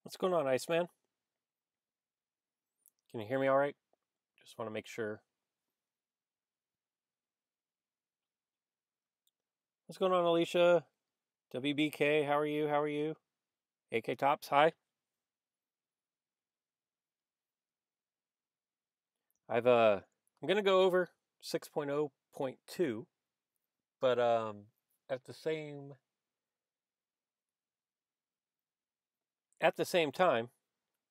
What's going on, Iceman? Can you hear me all right? Just want to make sure. What's going on, Alicia? WBK, how are you? How are you? AK Tops, hi. I'm gonna go over 6.0.2, but at the same at the same time,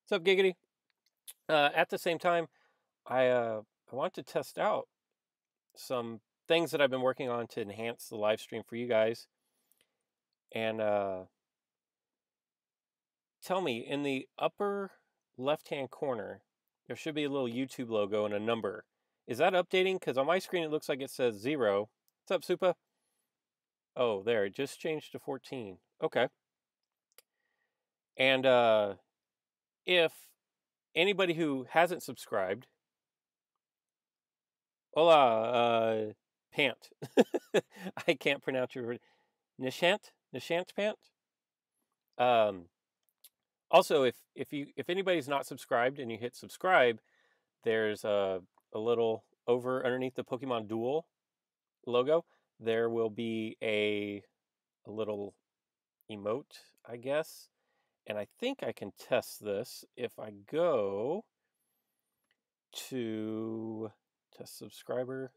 what's up, Giggity? At the same time, I want to test out some things that I've been working on to enhance the live stream for you guys. And tell me, in the upper left-hand corner, there should be a little YouTube logo and a number. Is that updating? Because on my screen it looks like it says 0. What's up, Supa? Oh, there, it just changed to 14. Okay. And if anybody who hasn't subscribed, hola, Pant. I can't pronounce your word. Nishant Pant. Also, if anybody's not subscribed and you hit subscribe, there's a little over underneath the Pokemon Duel logo. There will be a little emote, I guess. And I think I can test this if I go to test subscriber.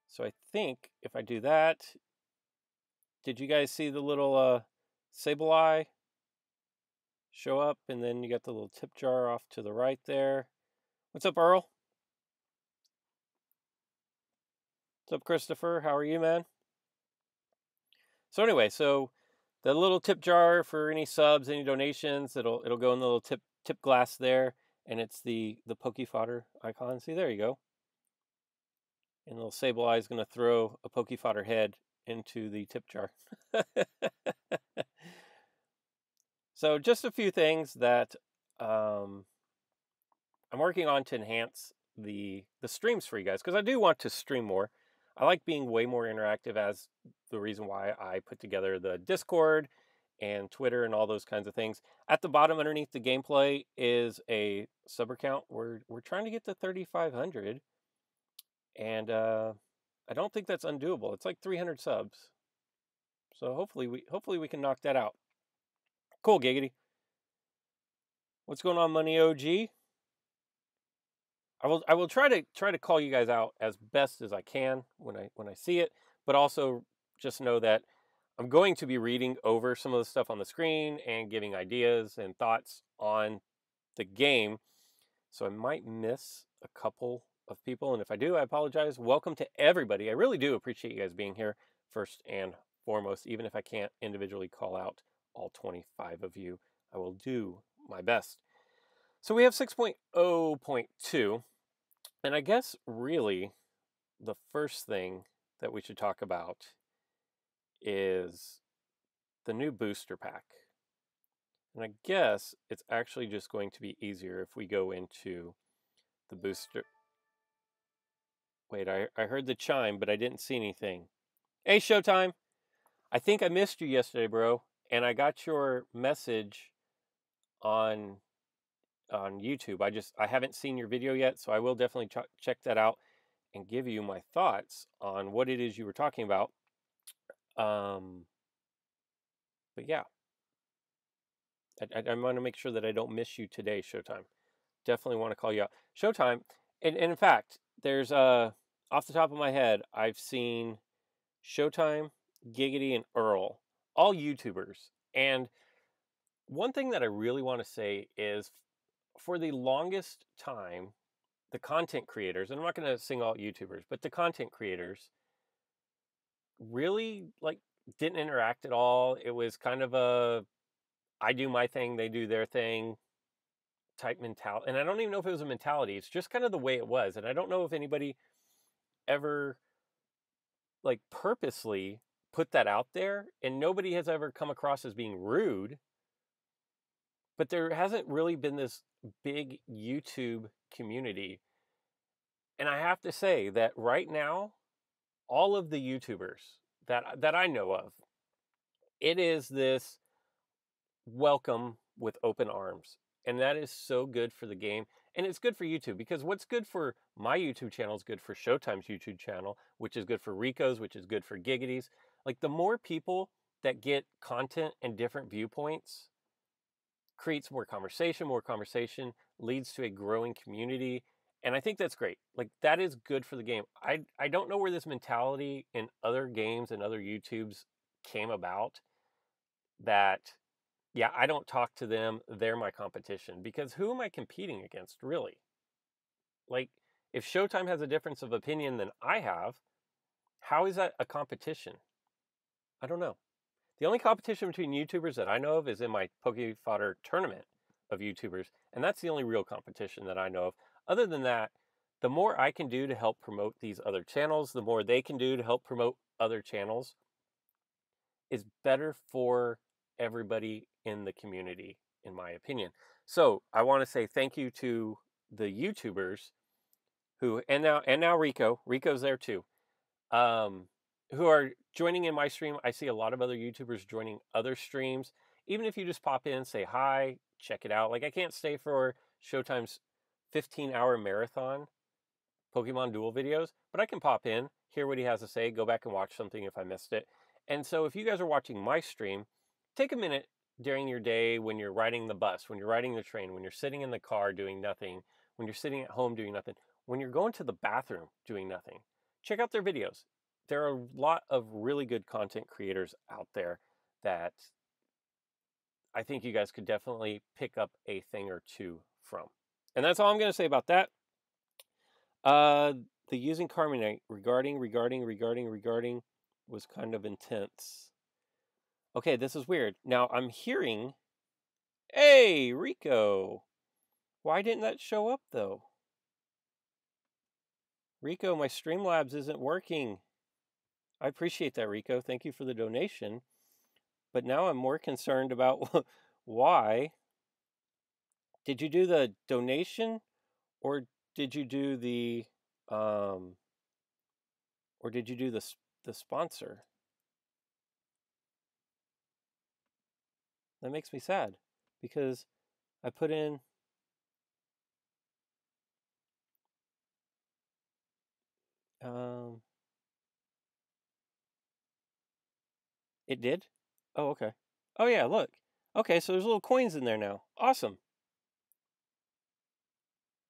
So I think if I do that, did you guys see the little Sableye show up? And then you got the little tip jar off to the right there. What's up, Earl? What's up, Christopher? How are you, man? So anyway, so the little tip jar for any subs, any donations, it'll go in the little tip glass there, and it's the Poke Fodder icon. See, there you go. And little Sableye is going to throw a Poke Fodder head into the tip jar. So just a few things that I'm working on to enhance the streams for you guys, because I do want to stream more. I like being way more interactive, as the reason why I put together the Discord and Twitter and all those kinds of things. At the bottom underneath the gameplay is a sub account. We're trying to get to 3,500, and I don't think that's undoable. It's like 300 subs, so hopefully we can knock that out. Cool, Giggity. What's going on, Money OG? I will try to call you guys out as best as I can when I see it, but also just know that I'm going to be reading over some of the stuff on the screen and giving ideas and thoughts on the game. So I might miss a couple of people, and if I do, I apologize. Welcome to everybody. I really do appreciate you guys being here first and foremost, even if I can't individually call out all 25 of you. I will do my best. So we have 6.0.2, and I guess really the first thing that we should talk about is the new booster pack. And I guess it's actually just going to be easier if we go into the booster. Wait, I heard the chime, but I didn't see anything. Hey, Showtime. I think I missed you yesterday, bro. And I got your message on YouTube. I haven't seen your video yet, so I will definitely check that out and give you my thoughts on what it is you were talking about. But yeah, I want to make sure that I don't miss you today, Showtime. Definitely want to call you out. Showtime, and in fact, there's off the top of my head, I've seen Showtime, Giggity, and Earl, all YouTubers. And one thing that I really want to say is, for the longest time, the content creators, and I'm not going to sing all YouTubers, but the content creators really didn't interact at all. It was kind of a I do my thing, they do their thing type mentality. And I don't even know if it was a mentality. It's just kind of the way it was. And I don't know if anybody ever purposely put that out there, and nobody has ever come across as being rude. But there hasn't really been this big YouTube community. And I have to say that right now, all of the YouTubers that I know of, it is this welcome with open arms. And that is so good for the game. And it's good for YouTube, because what's good for my YouTube channel is good for Showtime's YouTube channel, which is good for Rico's, which is good for Giggity's. Like, the more people that get content and different viewpoints creates more conversation leads to a growing community. And I think that's great. Like, that is good for the game. I don't know where this mentality in other games and other YouTubes came about, that, yeah, I don't talk to them, they're my competition. Because who am I competing against, really? Like, if Showtime has a difference of opinion than I have, how is that a competition? I don't know. The only competition between YouTubers that I know of is in my Poke Fodder tournament of YouTubers, and that's the only real competition that I know of. Other than that, the more I can do to help promote these other channels, the more they can do to help promote other channels, is better for everybody in the community, in my opinion. So I want to say thank you to the YouTubers who, and now Rico's there too, who are joining in my stream. I see a lot of other YouTubers joining other streams. Even if you just pop in, say hi, check it out. Like, I can't stay for Showtime's 15-hour marathon Pokemon Duel videos, but I can pop in, hear what he has to say, go back and watch something if I missed it. And so if you guys are watching my stream, take a minute during your day when you're riding the bus, when you're riding the train, when you're sitting in the car doing nothing, when you're sitting at home doing nothing, when you're going to the bathroom doing nothing, check out their videos. There are a lot of really good content creators out there that I think you guys could definitely pick up a thing or two from. And that's all I'm going to say about that. The using Carbonite regarding was kind of intense. Okay, this is weird. Now I'm hearing, hey, Rico. Why didn't that show up, though? Rico, my Streamlabs isn't working. I appreciate that, Rico. Thank you for the donation. But now I'm more concerned about why. Did you do the donation, or did you do the the sponsor? That makes me sad, because I put in it did? Oh, okay. Oh yeah, look. Okay, so there's little coins in there now. Awesome.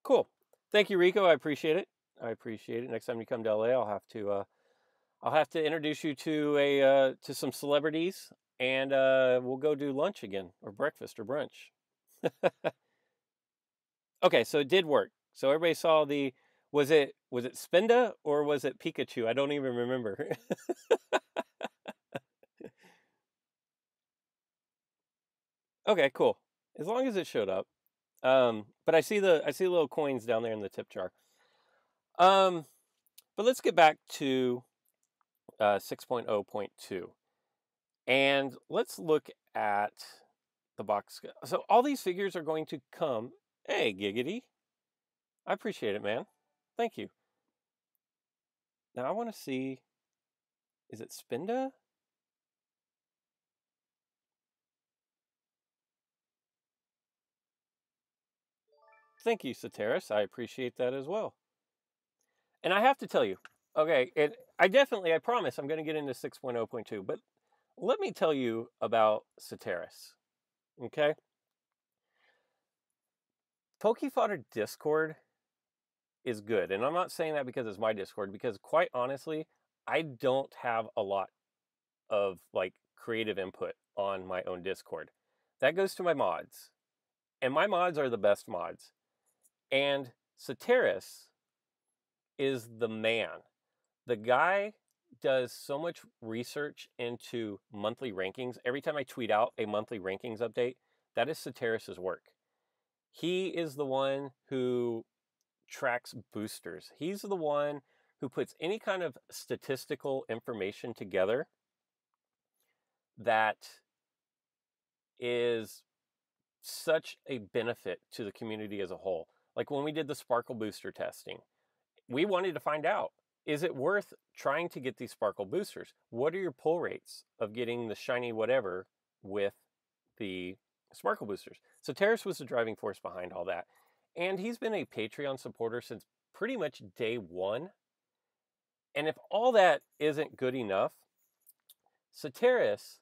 Cool. Thank you, Rico. I appreciate it. I appreciate it. Next time you come to LA, I'll have to introduce you to some celebrities, and we'll go do lunch again, or breakfast, or brunch. Okay, so it did work. So everybody saw the, was it Spinda or was it Pikachu? I don't even remember. Okay, cool. As long as it showed up. But I see little coins down there in the tip jar. But let's get back to 6.0.2. And let's look at the box. So all these figures are going to come. Hey, Giggity. I appreciate it, man. Thank you. Now I want to see, is it Spinda? Thank you, Ceteris. I appreciate that as well. And I have to tell you, okay, I promise I'm going to get into 6.0.2, but let me tell you about Ceteris, okay? Pokefodder Discord is good, and I'm not saying that because it's my Discord, because quite honestly, I don't have a lot of like creative input on my own Discord. That goes to my mods, and my mods are the best mods. And Ceteris is the man. The guy does so much research into monthly rankings. Every time I tweet out a monthly rankings update, that is Ceteris' work. He is the one who tracks boosters. He's the one who puts any kind of statistical information together that is such a benefit to the community as a whole. Like when we did the Sparkle booster testing, we wanted to find out, is it worth trying to get these Sparkle boosters? What are your pull rates of getting the shiny whatever with the Sparkle boosters. Ceteris was the driving force behind all that. And he's been a Patreon supporter since pretty much day one. And if all that isn't good enough, Ceteris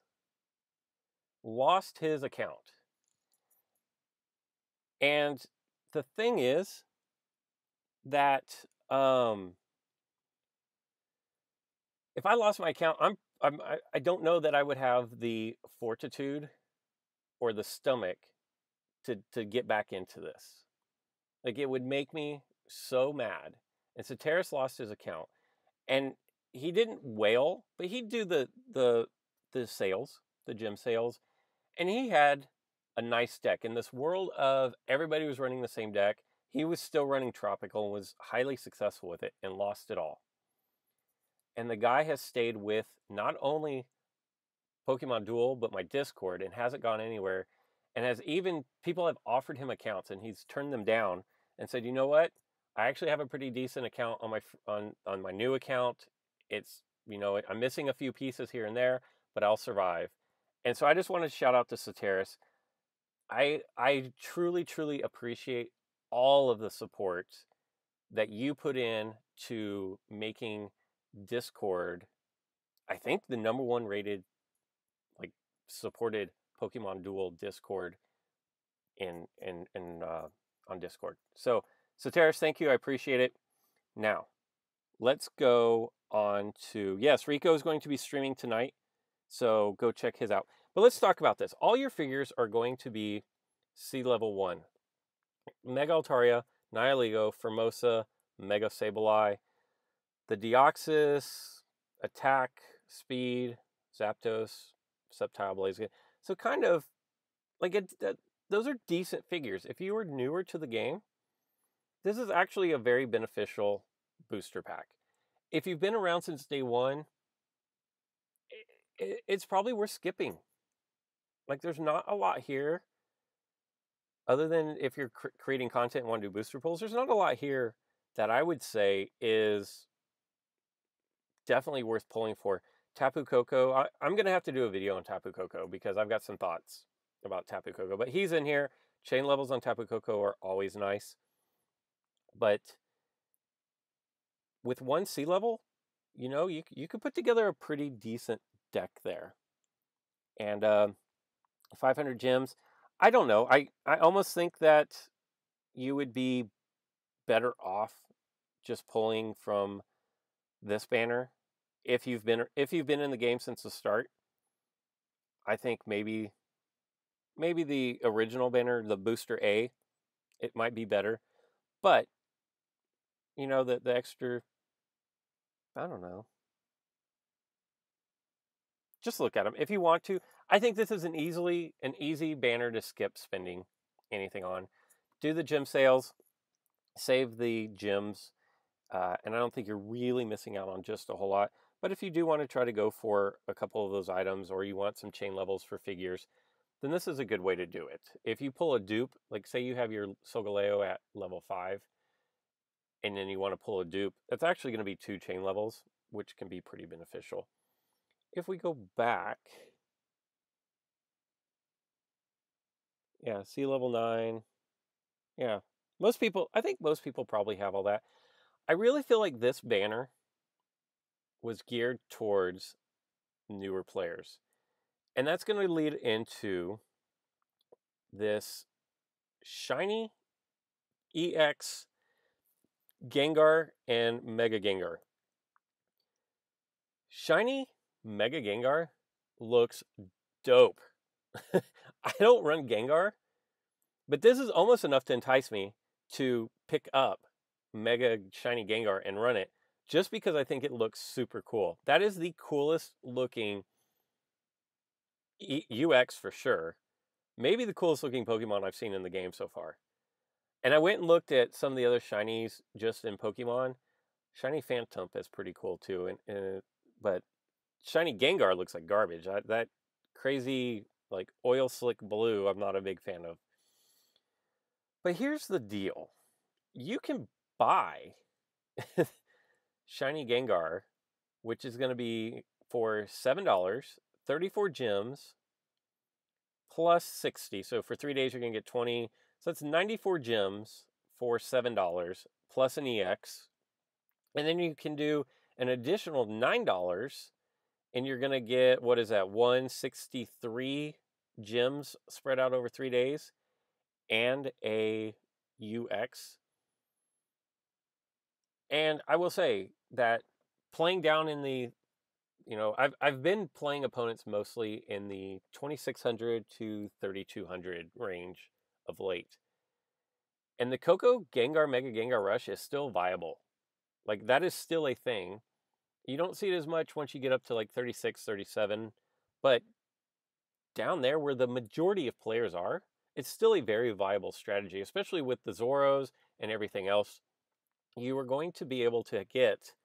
lost his account. And the thing is that if I lost my account, I don't know that I would have the fortitude or the stomach to get back into this. Like, it would make me so mad. And so Ceteris lost his account, and he didn't wail, but he'd do the sales, the gym sales, and he had a nice deck. In this world of everybody was running the same deck, he was still running Tropical and was highly successful with it and lost it all. And the guy has stayed with not only Pokemon Duel, but my Discord, and hasn't gone anywhere. And has even, people have offered him accounts and he's turned them down and said, you know what? I actually have a pretty decent account on my new account. It's, you know, I'm missing a few pieces here and there, but I'll survive. And so I just want to shout out to Ceteris. I truly, truly appreciate all of the support that you put in to making Discord, I think, the #1 rated, like, supported Pokemon Duel Discord on Discord. So Ceteris, thank you. I appreciate it. Now, let's go on to, yes, Rico is going to be streaming tonight, so go check his out. But let's talk about this. All your figures are going to be Sea Level 1. Mega Altaria, Nihilego, Formosa, Mega Sableye, the Deoxys, Attack, Speed, Zapdos, Sceptile Blaziken. So kind of, like, those are decent figures. If you were newer to the game, this is actually a very beneficial booster pack. If you've been around since day one, it's probably worth skipping. Like, there's not a lot here, other than if you're creating content and want to do booster pulls. There's not a lot here that I would say is definitely worth pulling for. Tapu Koko, I'm going to have to do a video on Tapu Koko because I've got some thoughts about Tapu Koko. But he's in here. Chain levels on Tapu Koko are always nice. But with one sea level, you know, you could put together a pretty decent deck there. And 500 gems, I don't know. I almost think that you would be better off just pulling from this banner if you've been in the game since the start. I think maybe the original banner, the Booster A, it might be better. But you know, the extra, I don't know. Just look at them if you want to. I think this is an easy banner to skip spending anything on. Do the gym sales, save the gems, and I don't think you're really missing out on just a whole lot. But if you do want to try to go for a couple of those items, or you want some chain levels for figures, then this is a good way to do it. If you pull a dupe, like say you have your Solgaleo at level 5, and then you want to pull a dupe, that's actually going to be 2 chain levels, which can be pretty beneficial. If we go back, yeah, sea level 9, yeah. I think most people probably have all that. I really feel like this banner was geared towards newer players. And that's going to lead into this shiny EX Gengar and Mega Gengar. Shiny Mega Gengar looks dope. I don't run Gengar, but this is almost enough to entice me to pick up Mega Shiny Gengar and run it, just because I think it looks super cool. That is the coolest looking UX for sure. Maybe the coolest looking Pokemon I've seen in the game so far. And I went and looked at some of the other shinies just in Pokemon. Shiny Phantump is pretty cool too, but Shiny Gengar looks like garbage. That crazy, like, oil slick blue, I'm not a big fan of. But here's the deal. You can buy Shiny Gengar, which is going to be for $7, 34 gems, plus 60. So for 3 days, you're going to get 20. So that's 94 gems for $7 plus an EX. And then you can do an additional $9 and you're going to get, what is that, 163 gems spread out over 3 days and a UX. And I will say that playing down in the, I've been playing opponents mostly in the 2600 to 3200 range of late. And the Coco Gengar Mega Gengar Rush is still viable. Like, that is still a thing. You don't see it as much once you get up to like 36, 37. But down there where the majority of players are, it's still a very viable strategy, especially with the Zoros and everything else. You are going to be able to get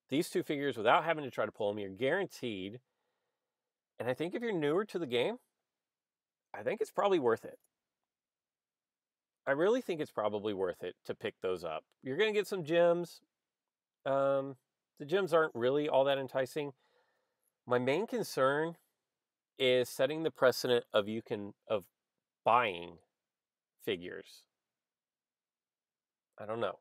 these two figures without having to try to pull them. You're guaranteed. And I think if you're newer to the game, I think it's probably worth it. I really think it's probably worth it to pick those up. You're going to get some gems. The gems aren't really all that enticing. My main concern is setting the precedent of buying figures. I don't know.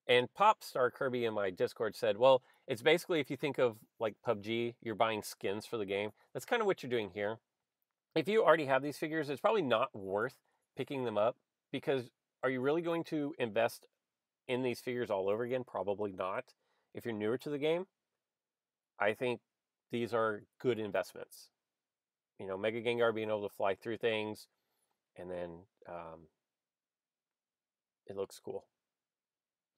And Popstar Kirby in my Discord said, well, it's basically if you think of like PUBG, you're buying skins for the game. That's kind of what you're doing here. If you already have these figures, it's probably not worth picking them up because are you really going to invest in these figures all over again? Probably not. If you're newer to the game, I think these are good investments. Mega Gengar being able to fly through things, and then it looks cool.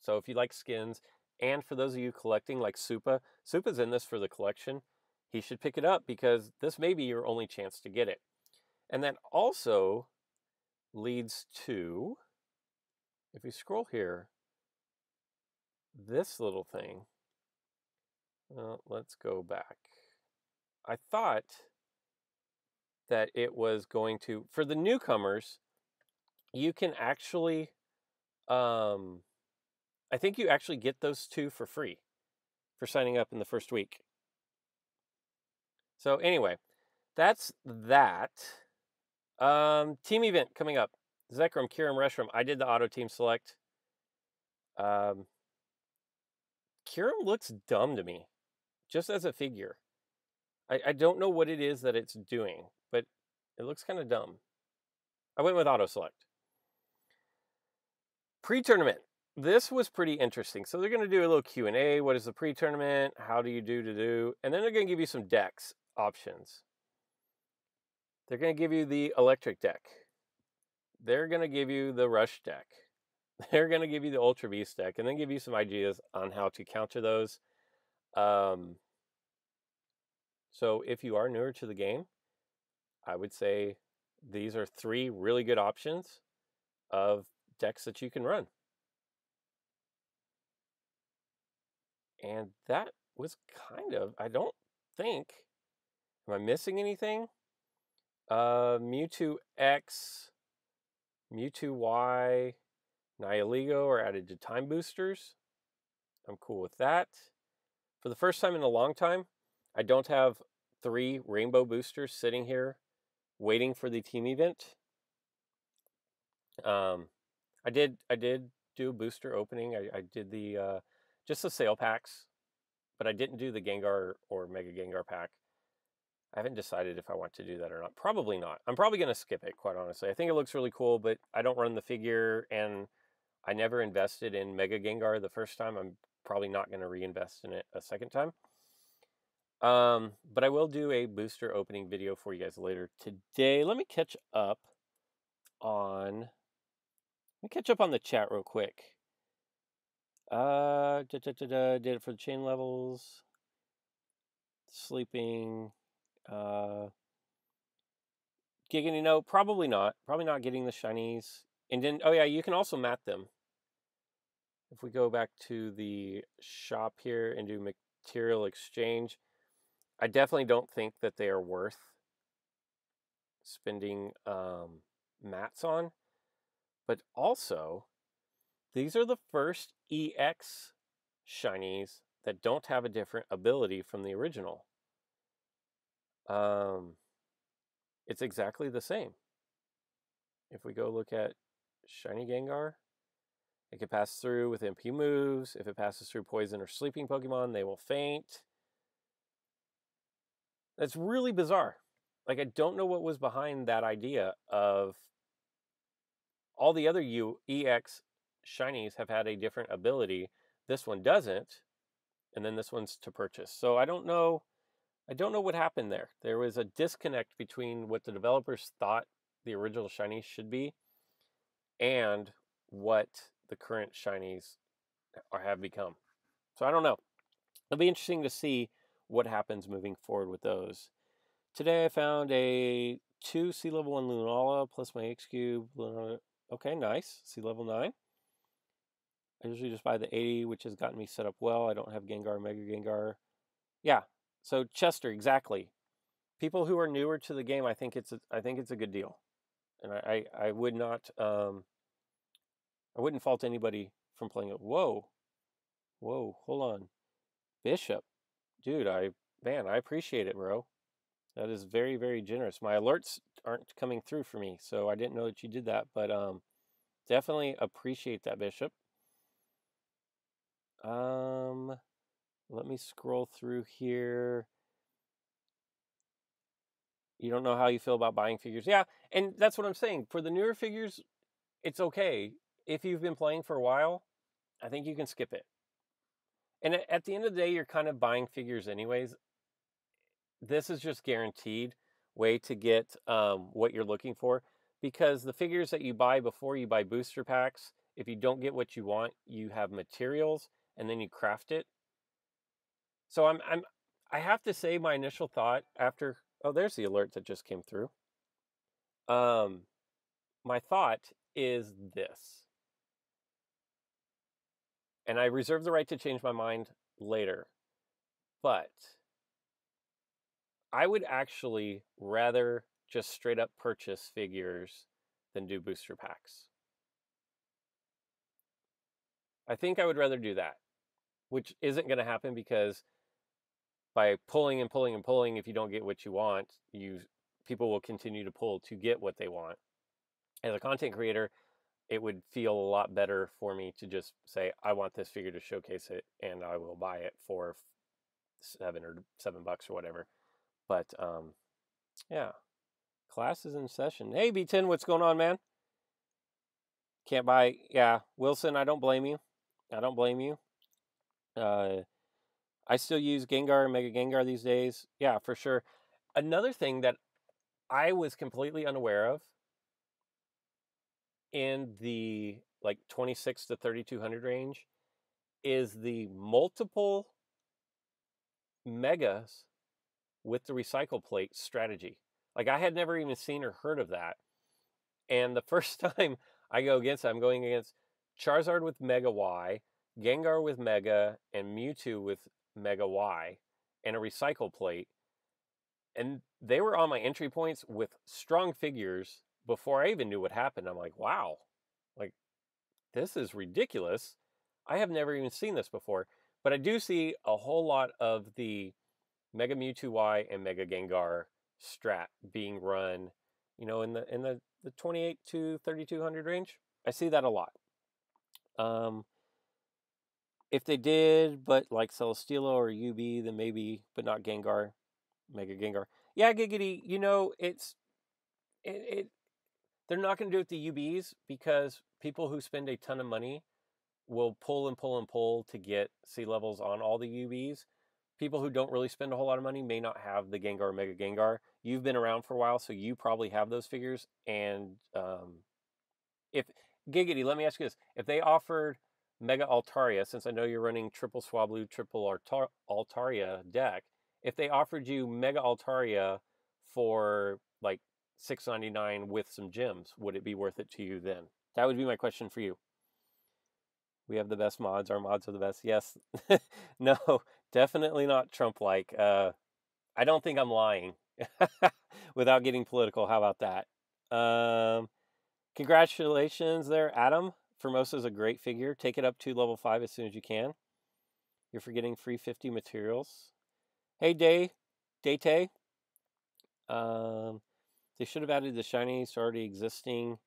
So if you like skins, and for those of you collecting like Supa's in this for the collection, he should pick it up because this may be your only chance to get it. And that also leads to, if we scroll here, this little thing. Well, let's go back. I thought that it was going to, for the newcomers, you can actually, I think you actually get those two for free for signing up in the first week. So anyway, that's that. Team event coming up. Zekrom, Kyurem, Reshiram. I did the auto team select. Kyurem looks dumb to me, just as a figure. I don't know what it is that it's doing, but it looks kind of dumb. I went with auto select. Pre-tournament. This was pretty interesting. So they're going to do a little Q&A. What is the pre-tournament? How do you do? And then they're going to give you some decks options. They're going to give you the electric deck. They're going to give you the rush deck. They're going to give you the Ultra Beast deck and then give you some ideas on how to counter those. So if you are newer to the game, I would say these are 3 really good options of decks that you can run. And that was kind of, I don't think, am I missing anything? Mewtwo X, Mewtwo Y, Nihilego are added to time boosters. I'm cool with that. For the first time in a long time, I don't have 3 rainbow boosters sitting here waiting for the team event. I did do a booster opening. I did the just the sale packs, but I didn't do the Gengar or Mega Gengar pack. I haven't decided if I want to do that or not. Probably not. I'm probably going to skip it, quite honestly. I think it looks really cool, but I don't run the figure, and I never invested in Mega Gengar the first time. I'm probably not going to reinvest in it a second time. But I will do a booster opening video for you guys later today. Let me catch up on the chat real quick. Did it for the chain levels. Sleeping. Giggity, no, probably not. Probably not getting the shinies. And then, oh yeah, you can also mat them. If we go back to the shop here and do material exchange, I definitely don't think that they are worth spending mats on. But also, these are the first EX shinies that don't have a different ability from the original. it's exactly the same. If we go look at Shiny Gengar, it can pass through with MP moves. If it passes through poison or sleeping Pokemon, they will faint. That's really bizarre. Like, I don't know what was behind that idea of all the other EX shinies have had a different ability. This one doesn't, and then this one's to purchase. So I don't know what happened there. There was a disconnect between what the developers thought the original shinies should be and what the current shinies have become. So I don't know. It'll be interesting to see what happens moving forward with those. Today I found a 2 sea level 1 Lunala plus my X cube. Okay, nice. Sea level 9. I usually just buy the 80, which has gotten me set up well. I don't have Gengar, Mega Gengar. Yeah. So Chester, exactly. People who are newer to the game, I think it's a good deal, and I would not I wouldn't fault anybody from playing it. Whoa, hold on, Bishop, dude, I appreciate it, bro. That is very, very generous. My alerts aren't coming through for me, so I didn't know that you did that, but definitely appreciate that, Bishop. Let me scroll through here. You don't know how you feel about buying figures. Yeah, and that's what I'm saying. For the newer figures, it's okay. If you've been playing for a while, I think you can skip it. And at the end of the day, you're kind of buying figures anyways. This is just guaranteed way to get what you're looking for, because the figures that you buy before you buy booster packs, if you don't get what you want, you have materials and then you craft it. So I have to say, my initial thought after, oh, there's the alert that just came through. My thought is this, and I reserve the right to change my mind later, but I would actually rather just straight up purchase figures than do booster packs. I think I would rather do that, which isn't going to happen, because by pulling and pulling and pulling, if you don't get what you want, people will continue to pull to get what they want. As a content creator, it would feel a lot better for me to just say, I want this figure to showcase it, and I will buy it for $7 or whatever. But yeah, class is in session. Hey, B10, what's going on, man? Can't buy. Yeah, Wilson, I don't blame you. I still use Gengar and Mega Gengar these days. Yeah, for sure. Another thing that I was completely unaware of in the like 26 to 3200 range is the multiple megas with the recycle plate strategy. Like, I had never even seen or heard of that. And the first time I go against it, I'm going against Charizard with Mega Y, Gengar with Mega, and Mewtwo with Mega Y, and a recycle plate. And they were on my entry points with strong figures before I even knew what happened. I'm like, wow, like, this is ridiculous. I have never even seen this before. But I do see a whole lot of the Mega Mewtwo Y and Mega Gengar strat being run, in the 28 to 3200 range. I see that a lot. If they did, but like Celesteela or UB, then maybe, but not Gengar, Mega Gengar. Yeah, Giggity, they're not going to do it with the UBs, because people who spend a ton of money will pull and pull and pull to get sea levels on all the UBs. People who don't really spend a whole lot of money may not have the Gengar or Mega Gengar. You've been around for a while, so you probably have those figures. And if Giggity, let me ask you this: if they offered Mega Altaria, since I know you're running triple Swablu, triple Altaria deck, if they offered you Mega Altaria for like $6.99 with some gems, would it be worth it to you then? That would be my question for you. We have the best mods. Our mods are the best. Yes. No, definitely not Trump-like. I don't think I'm lying. Without getting political, how about that? Congratulations there, Adam. Formosa's a great figure. Take it up to level 5 as soon as you can. You're forgetting free 50 materials. Hey, Daytay. They should have added the shinies to already existing.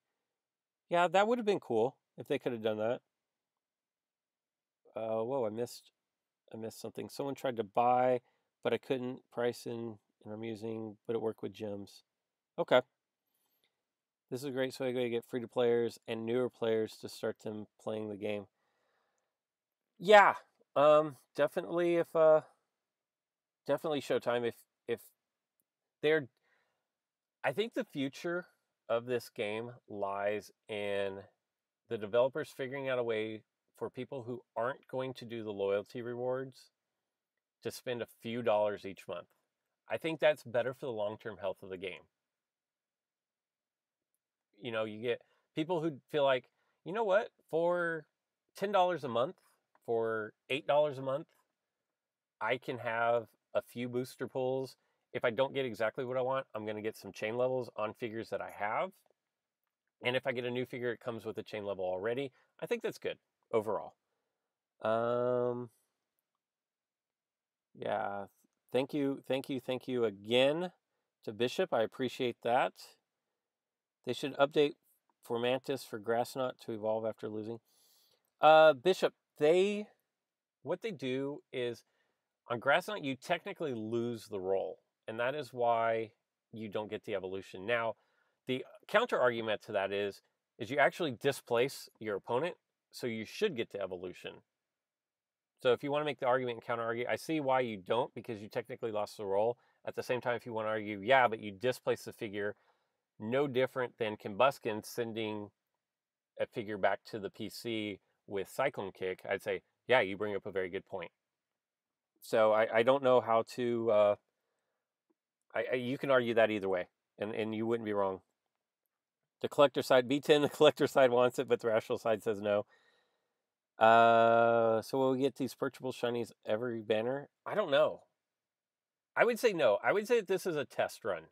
Yeah, that would have been cool if they could have done that. Whoa, I missed something. Someone tried to buy, but I couldn't price in, and I'm using, but it worked with gems. Okay. This is a great way to get free to players and newer players to start them playing the game. Yeah, definitely. If definitely Showtime. If they're, I think the future of this game lies in the developers figuring out a way for people who aren't going to do the loyalty rewards to spend a few dollars each month. I think that's better for the long-term health of the game. You know, you get people who feel like, you know what, for $10 a month, for $8 a month, I can have a few booster pulls. If I don't get exactly what I want, I'm going to get some chain levels on figures that I have. And if I get a new figure, it comes with a chain level already. I think that's good overall. Yeah. Thank you again to Bishop. I appreciate that. They should update for Mantis for Grassnot to evolve after losing. Bishop, what they do is on Grassnot, you technically lose the roll, and that is why you don't get the evolution. Now, the counter argument to that is you actually displace your opponent, so you should get the evolution. So if you want to make the argument and counter argue, I see why you don't, because you technically lost the roll. At the same time, if you want to argue, yeah, but you displace the figure, no different than Combuskin sending a figure back to the PC with Cyclone Kick, I'd say, yeah, you bring up a very good point. So I don't know how to. You can argue that either way, and you wouldn't be wrong. The collector side, B10, the collector side wants it, but the rational side says no. So will we get these purchasable shinies every banner? I don't know. I would say no. I would say that this is a test run.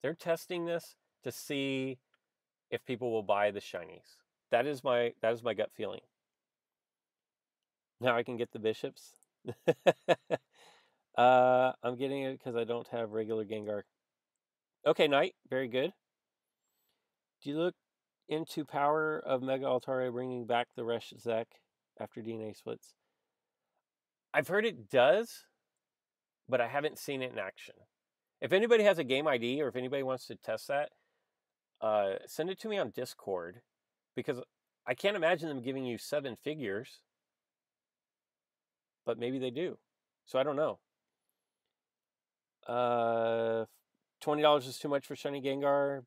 They're testing this to see if people will buy the shinies. That is my gut feeling. Now I can get the bishops. I'm getting it because I don't have regular Gengar. Okay, Knight, very good. Do you look into power of Mega Altaria bringing back the Reshzek after DNA splits? I've heard it does, but I haven't seen it in action. If anybody has a game ID or if anybody wants to test that, send it to me on Discord, because I can't imagine them giving you 7 figures, but maybe they do. So I don't know. $20 is too much for Shiny Gengar.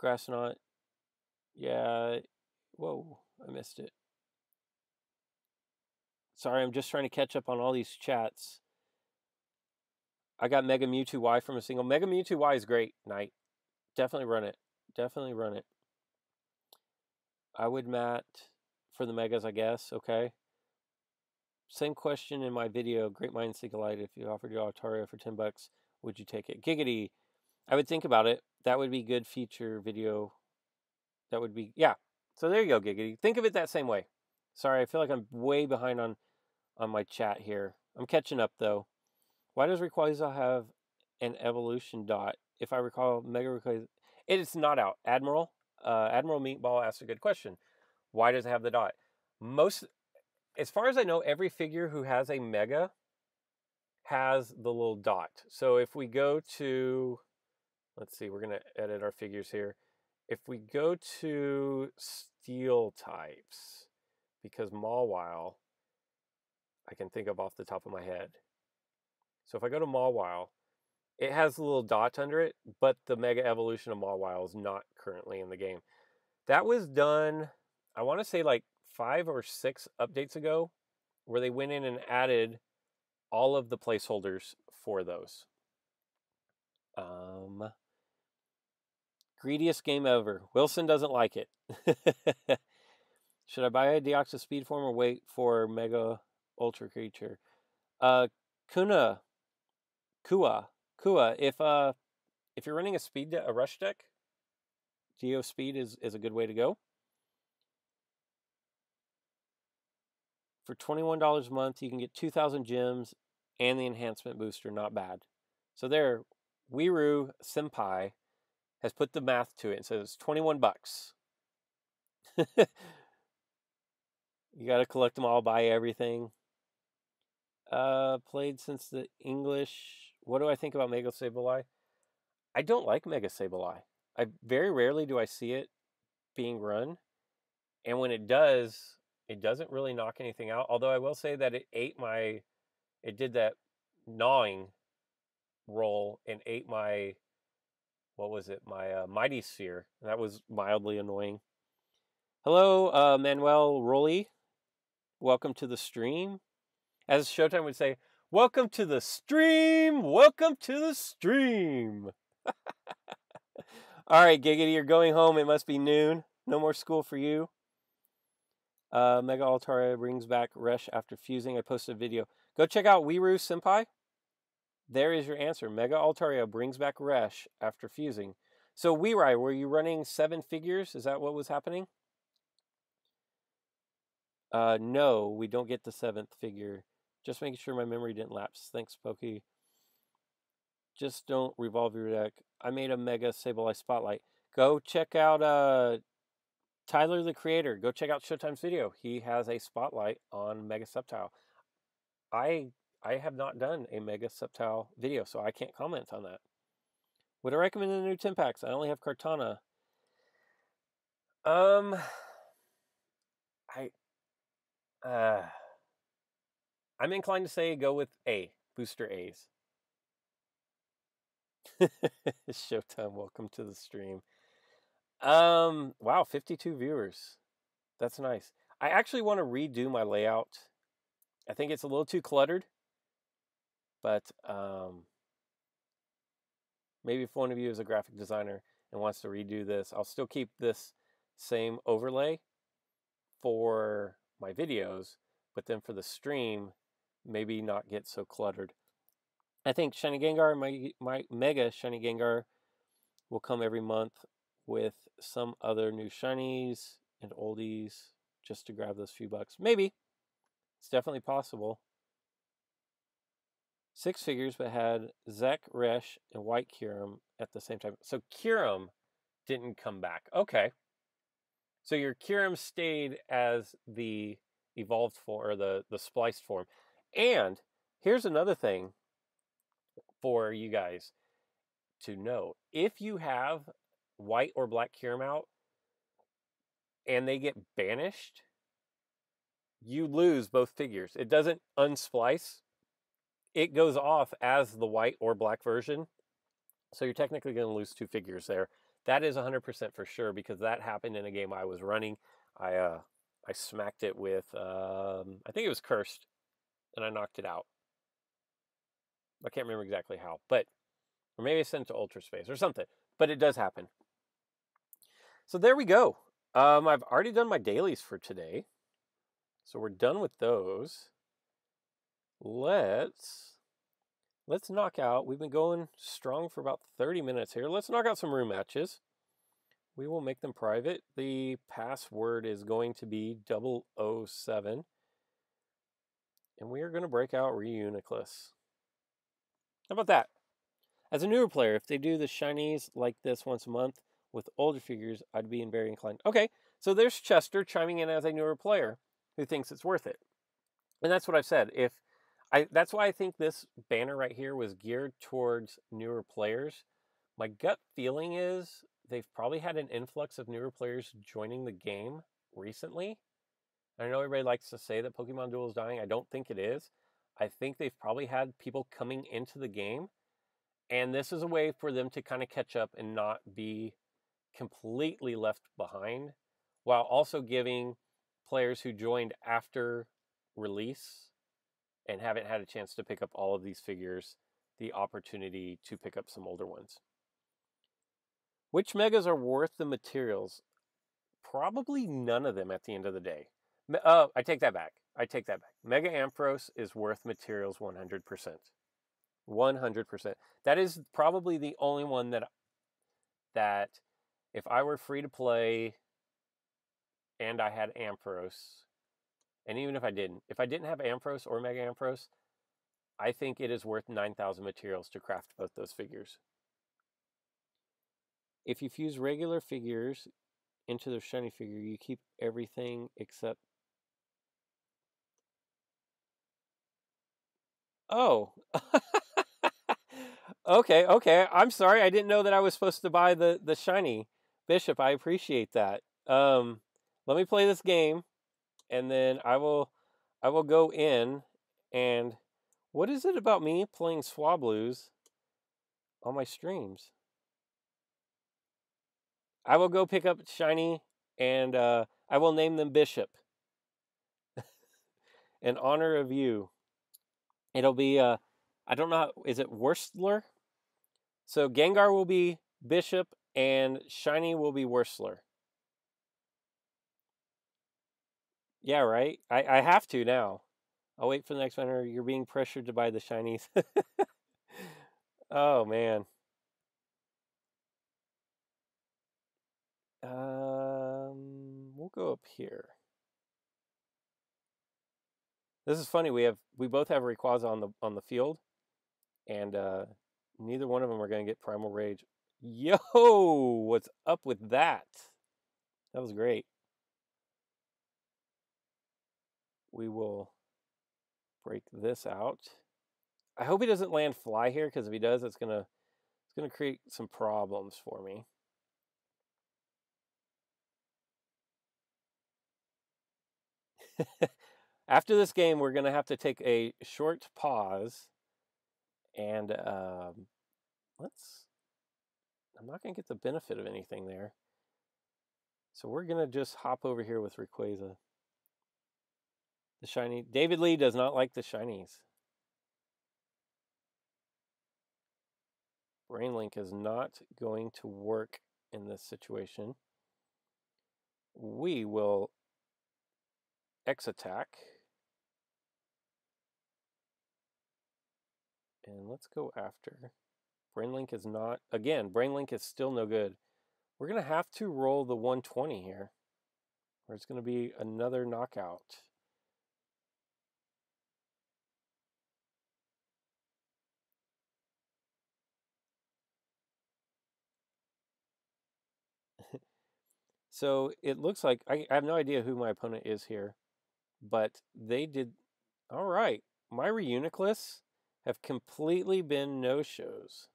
Grassnot. Yeah. Whoa, I missed it. Sorry, I'm just trying to catch up on all these chats. I got Mega Mewtwo Y from a single. Mega Mewtwo Y is great, Knight. Definitely run it. Definitely run it. I would mat for the Megas, I guess. Okay. Same question in my video, Great Minds Think Alike. If you offered your Altaria for $10, would you take it? Giggity. I would think about it. That would be good feature video. That would be, yeah. So there you go, Giggity. Think of it that same way. Sorry, I feel like I'm way behind on my chat here. I'm catching up, though. Why does Rayquaza have an evolution dot? If I recall, Mega Rayquaza... It is not out. Admiral Meatball asked a good question. Why does it have the dot? As far as I know, every figure who has a Mega has the little dot. So if we go to... Let's see, we're going to edit our figures here. If we go to Steel types, because Mawile, I can think of off the top of my head. So if I go to Mawile, it has a little dot under it, but the Mega Evolution of Mawile is not currently in the game. That was done, I want to say like 5 or 6 updates ago, where they went in and added all of the placeholders for those. Greediest game ever. Wilson doesn't like it. Should I buy a Deoxys Speed Form or wait for Mega Ultra Creature? Kua. If you're running a rush deck, Geo Speed is a good way to go. For $21 a month, you can get 2,000 gems and the enhancement booster. Not bad. So there, Wiru Senpai has put the math to it and says 21 bucks. You got to collect them all, buy everything. Played since the English. What do I think about Mega Sableye? I don't like Mega Sableye. I very rarely do I see it being run, and when it does, it doesn't really knock anything out. Although I will say that it did that gnawing roll and ate my, what was it, my Mighty Sphere. That was mildly annoying. Hello, Manuel Rolly. Welcome to the stream. As Showtime would say, welcome to the stream. Welcome to the stream. All right, Giggity, you're going home. It must be noon. No more school for you. Mega Altaria brings back Resh after fusing. I posted a video. Go check out Wiru Senpai. There is your answer. Mega Altaria brings back Resh after fusing. So, Wirai, were you running 7 figures? Is that what was happening? No, we don't get the 7th figure. Just making sure my memory didn't lapse. Thanks, Pokey. Just don't revolve your deck. I made a Mega Sableye Spotlight. Go check out Tyler, the creator. Go check out Showtime's video. He has a spotlight on Mega Sceptile. I have not done a Mega Sceptile video, so I can't comment on that. Would I recommend the new 10 packs? I only have Kartana. I'm inclined to say go with A. Booster A's. Showtime, welcome to the stream. Wow, 52 viewers. That's nice. I actually want to redo my layout. I think it's a little too cluttered. But maybe if one of you is a graphic designer and wants to redo this, I'll still keep this same overlay for my videos, but then for the stream, maybe not get so cluttered. I think Shiny Gengar, my Mega Shiny Gengar, will come every month with some other new shinies and oldies just to grab those few bucks. Maybe. It's definitely possible. 6 figures, but had Zek, Resh, and White Kyurem at the same time. So Kyurem didn't come back. Okay. So your Kyurem stayed as the evolved form, or the spliced form. And here's another thing for you guys to know. If you have white or black Kyurem out and they get banished, you lose both figures. It doesn't unsplice. It goes off as the white or black version. So you're technically going to lose 2 figures there. That is 100% for sure, because that happened in a game I was running. I smacked it with, I think it was Cursed, and I knocked it out. I can't remember exactly how, but, or maybe I sent it to Ultra Space or something, but it does happen. So there we go. I've already done my dailies for today, so we're done with those. Let's knock out. We've been going strong for about 30 minutes here. Let's knock out some room matches. We will make them private. The password is going to be 007. And we are going to break out Reuniclus. How about that? As a newer player, if they do the shinies like this once a month with older figures, I'd be very inclined. Okay, so there's Chester chiming in as a newer player who thinks it's worth it. And that's what I've said. That's why I think this banner right here was geared towards newer players. My gut feeling is they've probably had an influx of newer players joining the game recently. I know everybody likes to say that Pokemon Duel is dying. I don't think it is. I think they've probably had people coming into the game, and this is a way for them to kind of catch up and not be completely left behind, while also giving players who joined after release and haven't had a chance to pick up all of these figures the opportunity to pick up some older ones. Which megas are worth the materials? Probably none of them at the end of the day. I take that back. Mega Ampharos is worth materials 100%. 100%. That is probably the only one that if I were free to play and I had Ampharos, and even if I didn't have Ampharos or Mega Ampharos, I think it is worth 9,000 materials to craft both those figures. If you fuse regular figures into the shiny figure, you keep everything except... Oh. Okay. I'm sorry. I didn't know that I was supposed to buy the shiny bishop. I appreciate that. Let me play this game, and then I will go in. And what is it about me playing Swablues on my streams? I will go pick up shiny, and I will name them Bishop in honor of you. It'll be I don't know. Is it Wurstler? So Gengar will be Bishop, and shiny will be Wurstler. Yeah, right. I have to now. I'll wait for the next winner. You're being pressured to buy the shinies. Oh man. We'll go up here. This is funny. We both have Rayquaza on the field, and neither one of them are going to get Primal Rage. Yo, what's up with that? That was great. We will break this out. I hope he doesn't land Fly here, because if he does, it's gonna create some problems for me. After this game, we're gonna have to take a short pause, and I'm not gonna get the benefit of anything there, so we're gonna just hop over here with Rayquaza. The shiny. David Lee does not like the shinies. Brain Link is not going to work in this situation. We will X attack. And let's go after. Brain Link is not... Again, Brain Link is still no good. We're going to have to roll the 120 here, or it's going to be another knockout. So it looks like... I have no idea who my opponent is here, but they did... All right. My Reuniclus have completely been no-shows.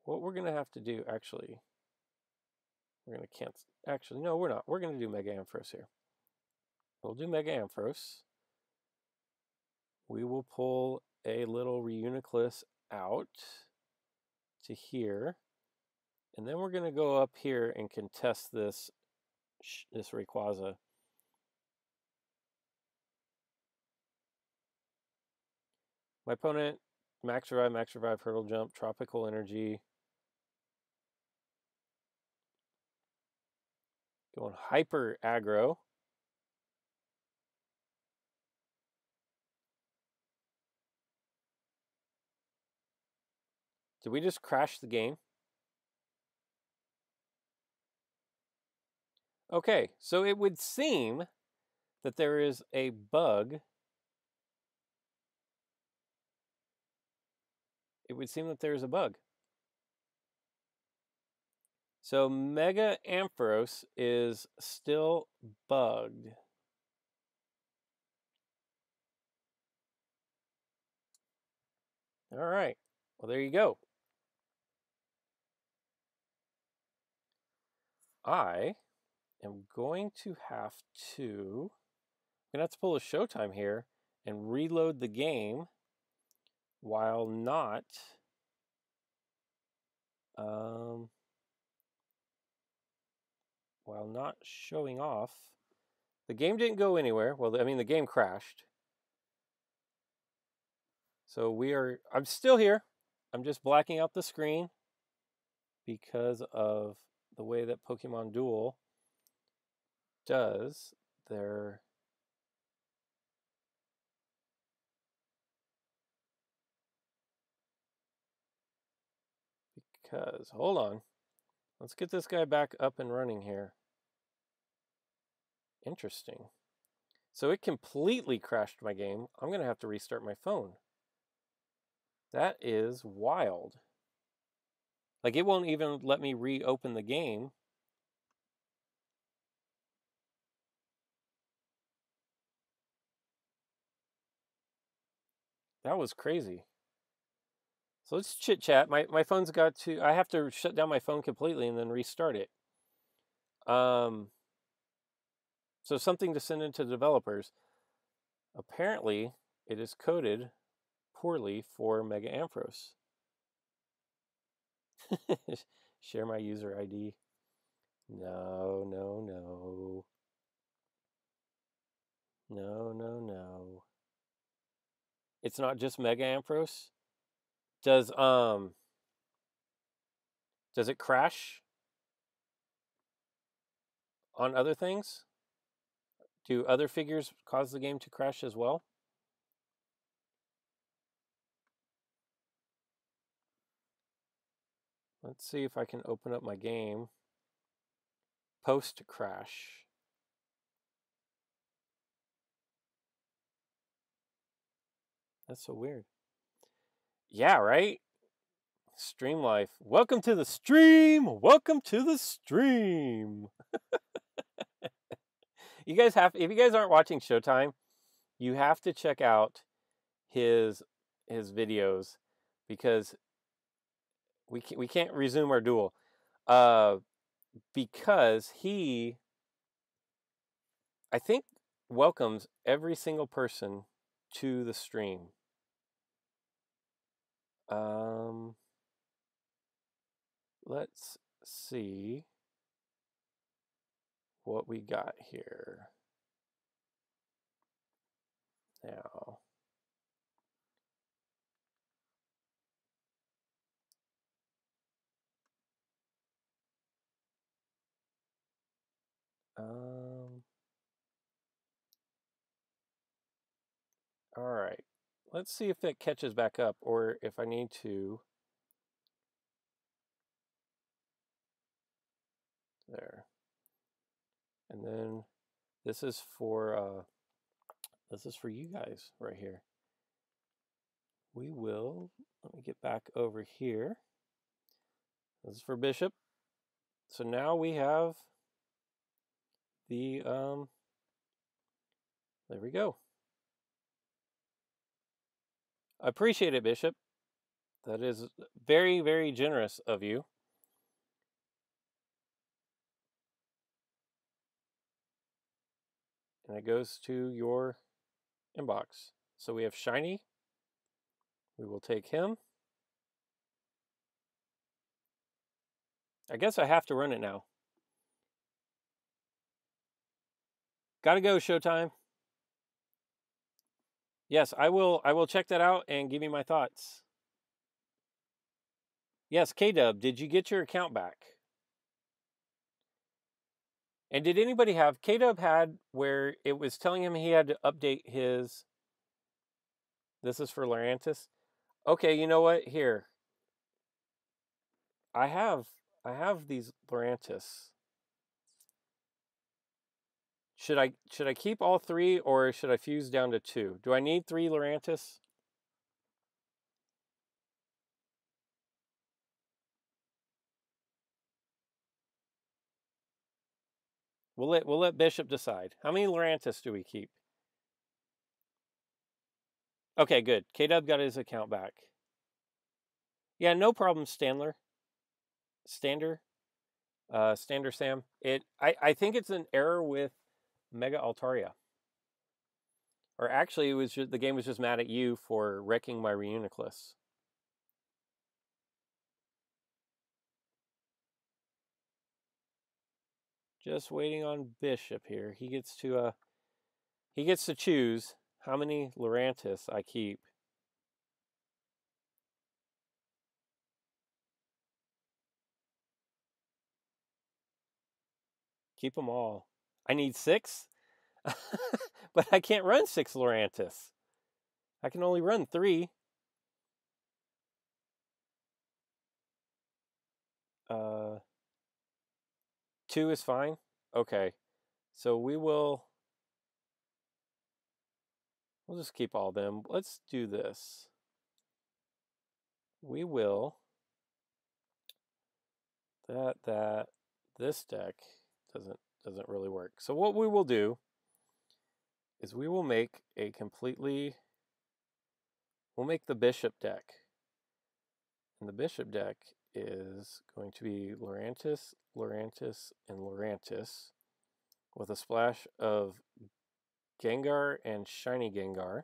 What we're going to have to do, actually... We're going to cancel... Actually, no, we're not. We're going to do Mega Ampharos here. We'll do Mega Ampharos. We will pull a little Reuniclus out to here. And then we're going to go up here and contest this Rayquaza. My opponent, Max Revive, Hurdle Jump, Tropical Energy. Going Hyper Aggro. Did we just crash the game? Okay, so it would seem that there is a bug. It would seem that there's a bug. So Mega Ampharos is still bugged. All right. Well, there you go. I am going to have to... I'm going to have to pull a Showtime here and reload the game while not... while not showing off. The game didn't go anywhere. Well, I mean, the game crashed. So I'm still here. I'm just blacking out the screen because of the way that Pokemon Duel does their... Because, hold on. Let's get this guy back up and running here. Interesting. So it completely crashed my game. I'm going to have to restart my phone. That is wild. Like, it won't even let me reopen the game. That was crazy. So let's chit chat. My phone's got to. I have to shut down my phone completely and then restart it. So something to send into developers. Apparently, it is coded poorly for Mega Ampros. Share my user ID. No, no, no. No, no, no. It's not just Mega Ampros. Does it crash on other things? Do other figures cause the game to crash as well? Let's see if I can open up my game post crash. That's so weird. Yeah, right? Stream life. Welcome to the stream. Welcome to the stream. You guys have, if you guys aren't watching Showtime, you have to check out his videos, because we can't resume our duel because he, I think, welcomes every single person to the stream. Let's see what we got here now. All right. Let's see if that catches back up, or if I need to. There. And then this is for you guys right here. We will, let me get back over here. This is for Bishop. So now we have the there we go. I appreciate it, Bishop. That is very, very generous of you. And it goes to your inbox. So we have Shiny. We will take him. I guess I have to run it now. Gotta go, Showtime. Yes, I will check that out and give you my thoughts. Yes, K-Dub, did you get your account back? And did anybody have, K-Dub had where it was telling him he had to update his, this is for Lurantis? Okay, you know what? Here. I have these Lurantis. Should I keep all three, or should I fuse down to 2? Do I need 3 Lurantis? We'll let Bishop decide. How many Lurantis do we keep? Okay, good. K-Dub got his account back. Yeah, no problem, Stander. Stander Sam. I think it's an error with Mega Altaria. Or actually, it was just, the game was just mad at you for wrecking my Reuniclus. Just waiting on Bishop here. He gets to choose how many Lurantis I keep. Keep them all. I need 6, but I can't run 6 Lurantis. I can only run 3. 2 is fine. Okay, so we will We'll just keep all of them. Let's do this. We will this deck doesn't really work. So what we will do is we will make we'll make the bishop deck. And the bishop deck is going to be Lurantis, Lurantis, and Lurantis with a splash of Gengar and Shiny Gengar.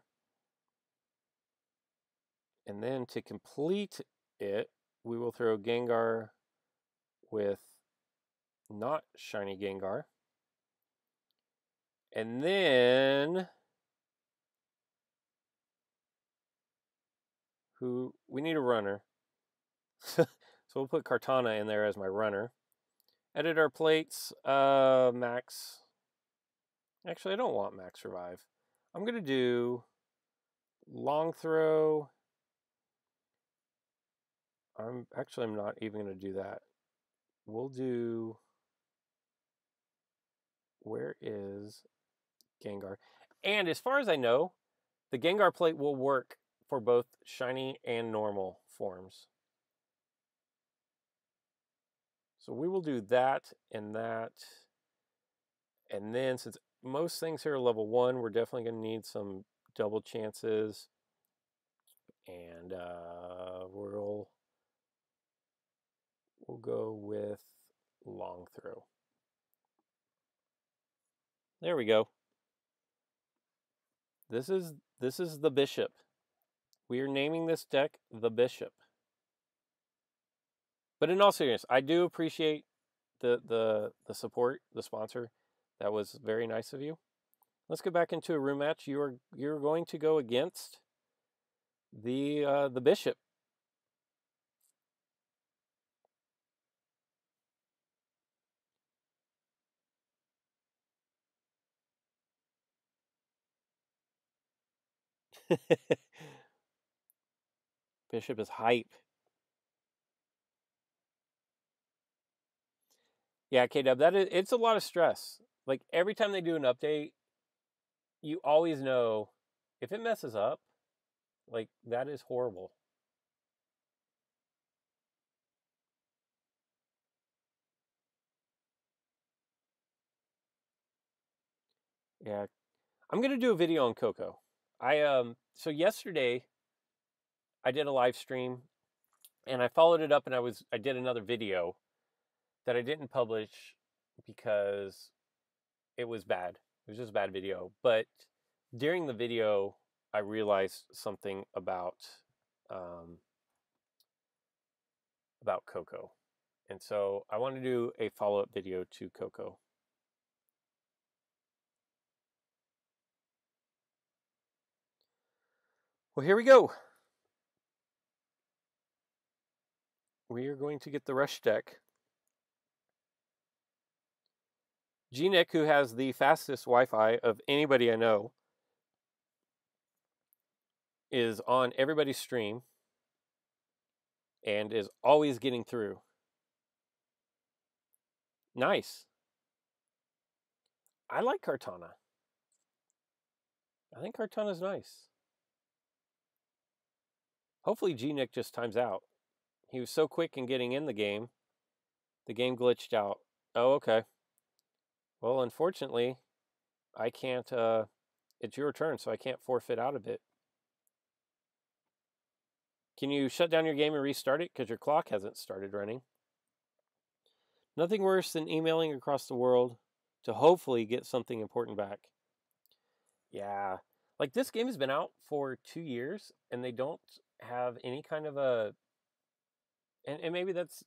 And then to complete it, we will throw Gengar with not Shiny Gengar. And then we need a runner. So we'll put Kartana in there as my runner. Edit our plates. Max. Actually, I don't want Max Revive. I'm going to do Long Throw. I'm not even going to do that. We'll do... Where is Gengar? And as far as I know, the Gengar plate will work for both shiny and normal forms. So we will do that and that. And then since most things here are level 1, we're definitely going to need some double chances. And we'll go with Long Throw. There we go. This is the Bishop. We are naming this deck the Bishop. But in all seriousness, I do appreciate the support, the sponsor. That was very nice of you. Let's go back into a room match. You're going to go against the Bishop. Bishop is hype. Yeah, K-Dub, it's a lot of stress. Like every time they do an update, you always know if it messes up, like that is horrible. Yeah. I'm going to do a video on Coco. So yesterday I did a live stream and I followed it up and I did another video that I didn't publish because it was bad. It was just a bad video. But during the video, I realized something about Coco. And so I want to do a follow-up video to Coco. Well, here we go. We are going to get the Rush deck. G-Nick, who has the fastest Wi-Fi of anybody I know, is on everybody's stream and is always getting through. Nice. I like Kartana. I think Kartana's nice. Hopefully G-Nick just times out. He was so quick in getting in the game glitched out. Oh, okay. Well, unfortunately, I can't, it's your turn, so I can't forfeit out of it. Can you shut down your game and restart it? Because your clock hasn't started running. Nothing worse than emailing across the world to hopefully get something important back. Yeah. Like this game has been out for 2 years and they don't have any kind of a and maybe that's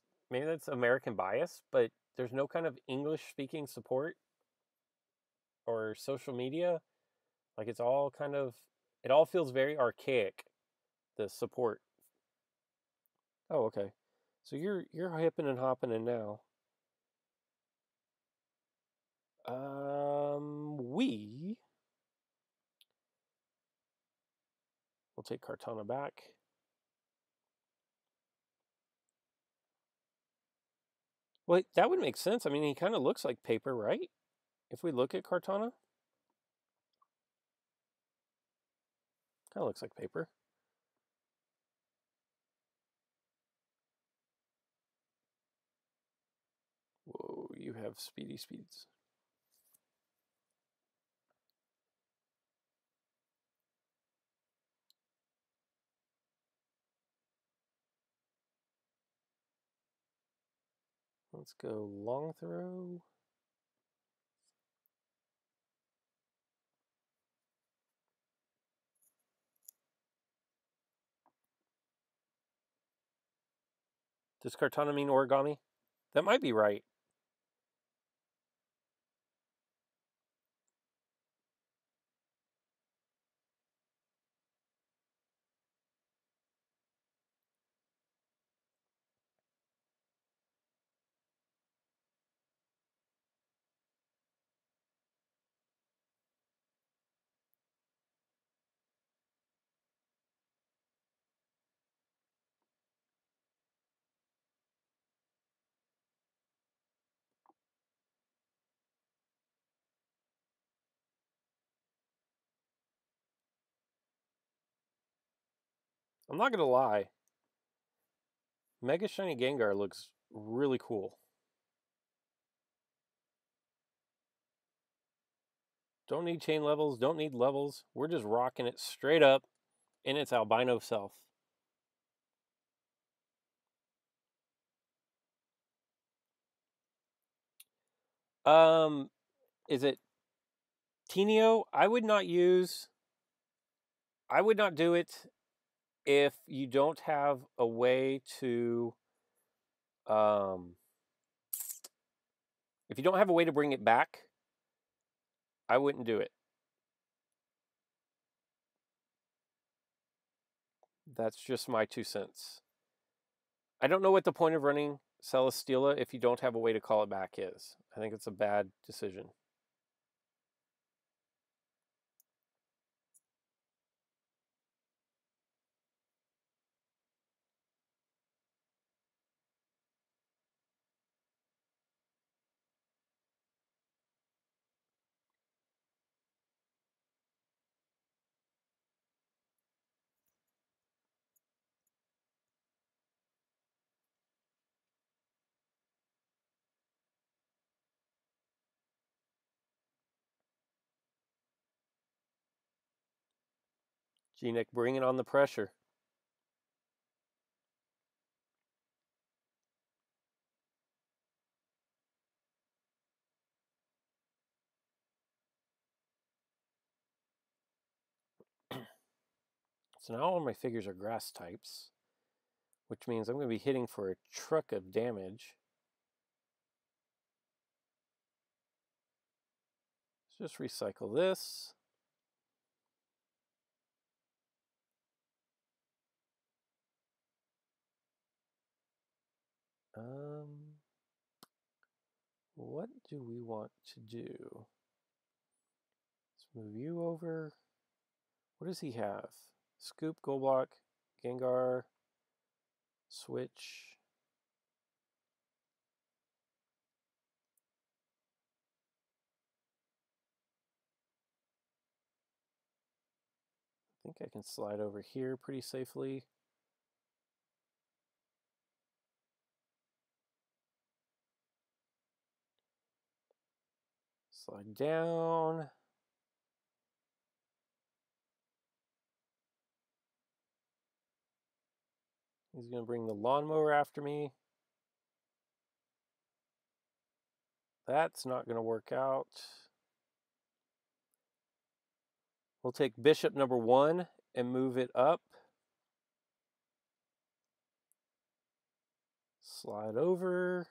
American bias, but there's no kind of English speaking support or social media. Like it's all kind of it all feels very archaic, the support. Oh, okay. So you're hipping and hopping in now. We'll take Kartana back. Well, that would make sense. I mean, he kind of looks like paper, right? If we look at Kartana. Kind of looks like paper. Whoa, you have speedy speeds. Let's go long throw. Does Cartana mean origami? That might be right. I'm not gonna lie. Mega Shiny Gengar looks really cool. Don't need chain levels, don't need levels. We're just rocking it straight up in its albino self. Is it Tenio? I would not do it if you don't have a way to if you don't have a way to bring it back, I wouldn't do it. That's just my 2 cents. I don't know what the point of running Celesteela if you don't have a way to call it back is. I think it's a bad decision. G-Nick bringing on the pressure. So now all my figures are grass types, which means I'm going to be hitting for a truck of damage. Let's just recycle this. What do we want to do? Let's move you over. What does he have? Scoop, Golblock, Gengar, Switch. I think I can slide over here pretty safely. Slide down. He's going to bring the lawnmower after me. That's not going to work out. We'll take Bishop number 1 and move it up. Slide over.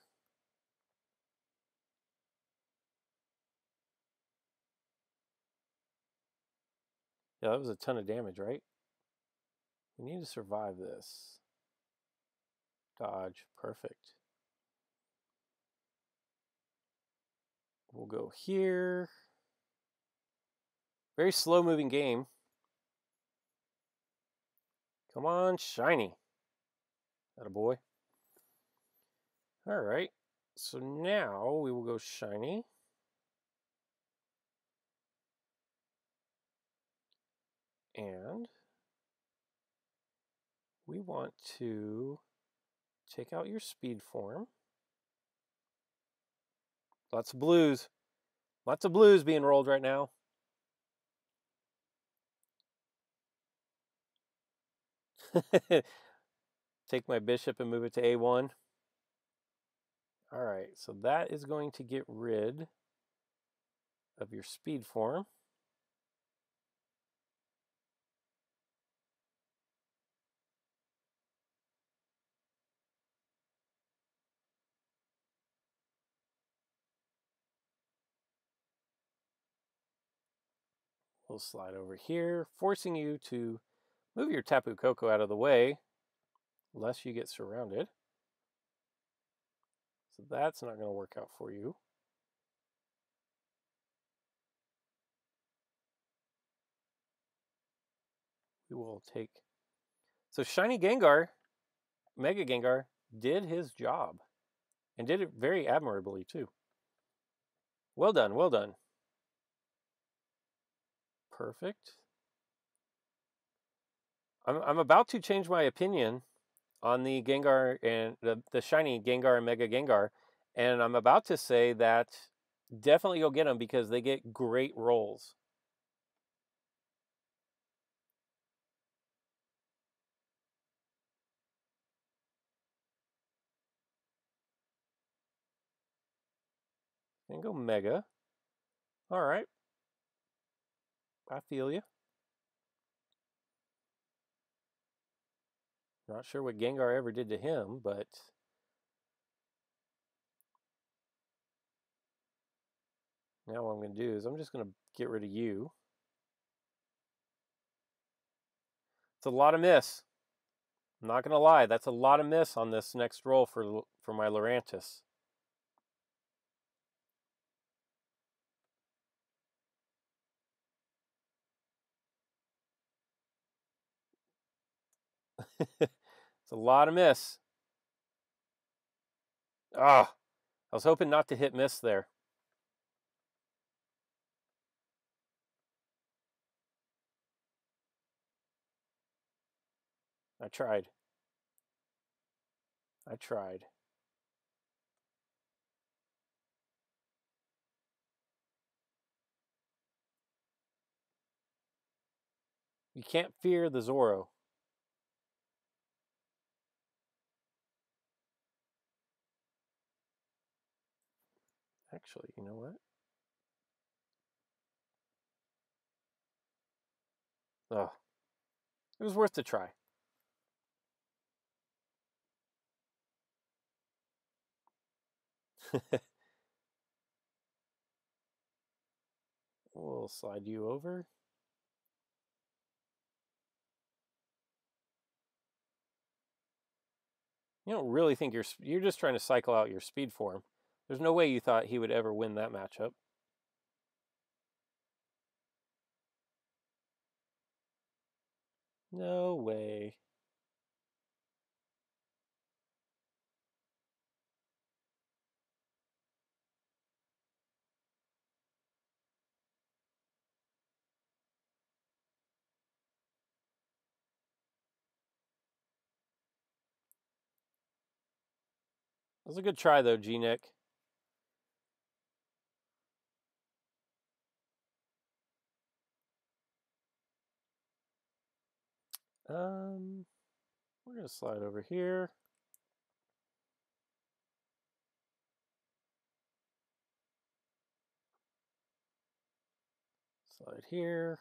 Yeah, that was a ton of damage, right? We need to survive this. Dodge. Perfect. We'll go here. Very slow moving game. Come on, shiny. Attaboy. Alright. So now we will go shiny. And we want to take out your speed form. Lots of blues. Lots of blues being rolled right now. Take my bishop and move it to A1. All right, so that is going to get rid of your speed form. We'll slide over here, forcing you to move your Tapu Koko out of the way, lest you get surrounded. So that's not going to work out for you. We will take... So Shiny Gengar, Mega Gengar, did his job. And did it very admirably, too. Well done, well done. Perfect. I'm about to change my opinion on the Gengar and the Shiny Gengar and Mega Gengar. And I'm about to say that definitely go get them because they get great rolls. And go Mega. All right. I feel you. Not sure what Gengar ever did to him, but now what I'm going to do is I'm just going to get rid of you. It's a lot of miss. I'm not going to lie. That's a lot of miss on this next roll for my Lurantis. It's a lot of miss. Ah, I was hoping not to hit miss there. I tried. I tried. You can't fear the Zoro. Actually, you know what? Oh, it was worth a try. We'll slide you over. You don't really think you're just trying to cycle out your speed form. There's no way you thought he would ever win that matchup. No way. It was a good try though, G-Nick. We're gonna slide over here. Slide here.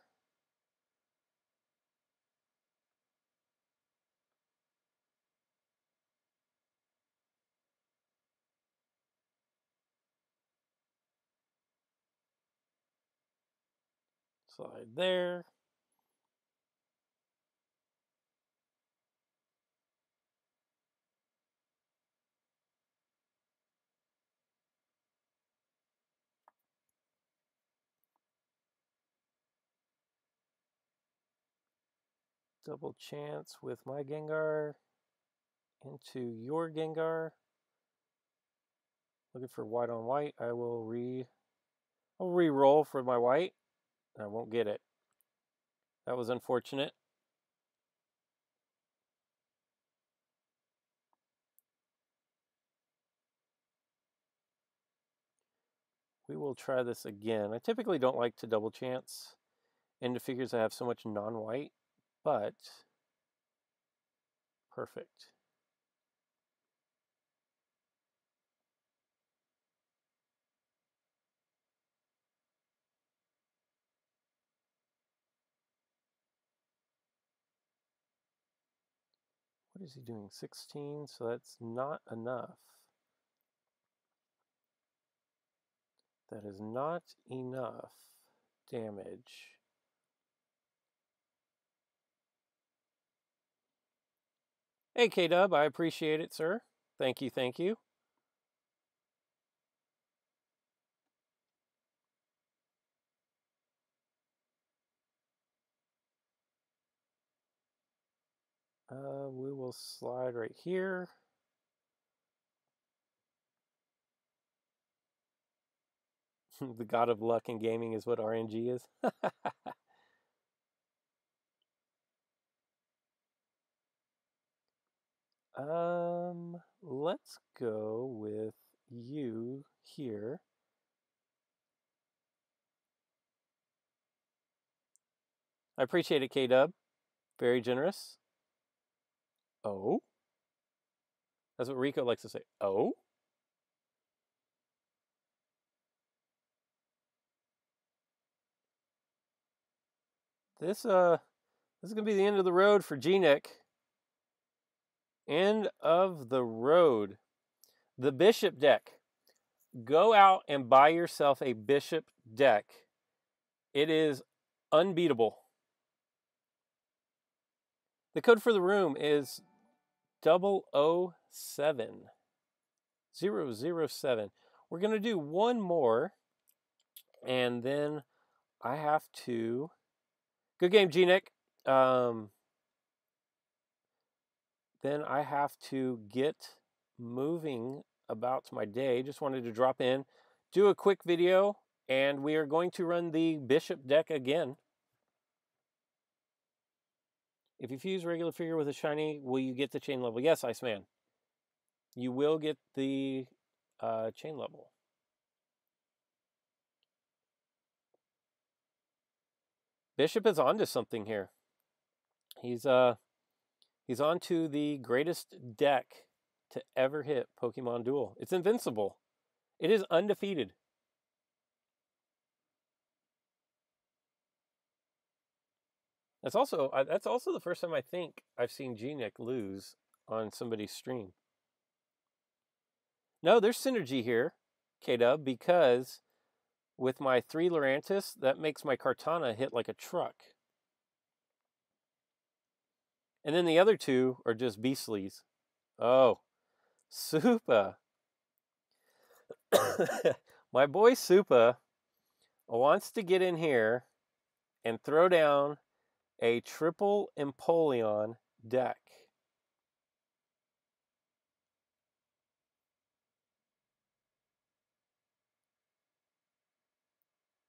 Slide there. Double chance with my Gengar into your Gengar. Looking for white on white. I'll re-roll for my white. I won't get it. That was unfortunate. we will try this again. I typically don't like to double chance into figures that have so much non-white, but perfect. What is he doing? 16, so that's not enough. That is not enough damage. Hey, K-Dub, I appreciate it, sir. Thank you, thank you. We will slide right here. The god of luck in gaming is what RNG is. Let's go with you here. I appreciate it, K-Dub. Very generous. Oh? That's what Rico likes to say. Oh? This is gonna be the end of the road for G-Nick. End of the road. The Bishop deck. Go out and buy yourself a Bishop deck. It is unbeatable. The code for the room is 007. 007. We're going to do one more, and then I have to... Good game, G-Nick. Then I have to get moving about my day. Just wanted to drop in, do a quick video, and we are going to run the Bishop deck again. If you fuse regular figure with a shiny, will you get the chain level? Yes, Iceman. You will get the chain level. Bishop is onto something here. He's onto the greatest deck to ever hit Pokemon Duel. It's invincible. It is undefeated. That's also the first time I think I've seen G-Nick lose on somebody's stream. No, there's synergy here, K-Dub, because with my 3 Lurantis, that makes my Kartana hit like a truck. And then the other 2 are just beastlies. Oh, Supa. My boy Supa wants to get in here and throw down a triple Empoleon deck.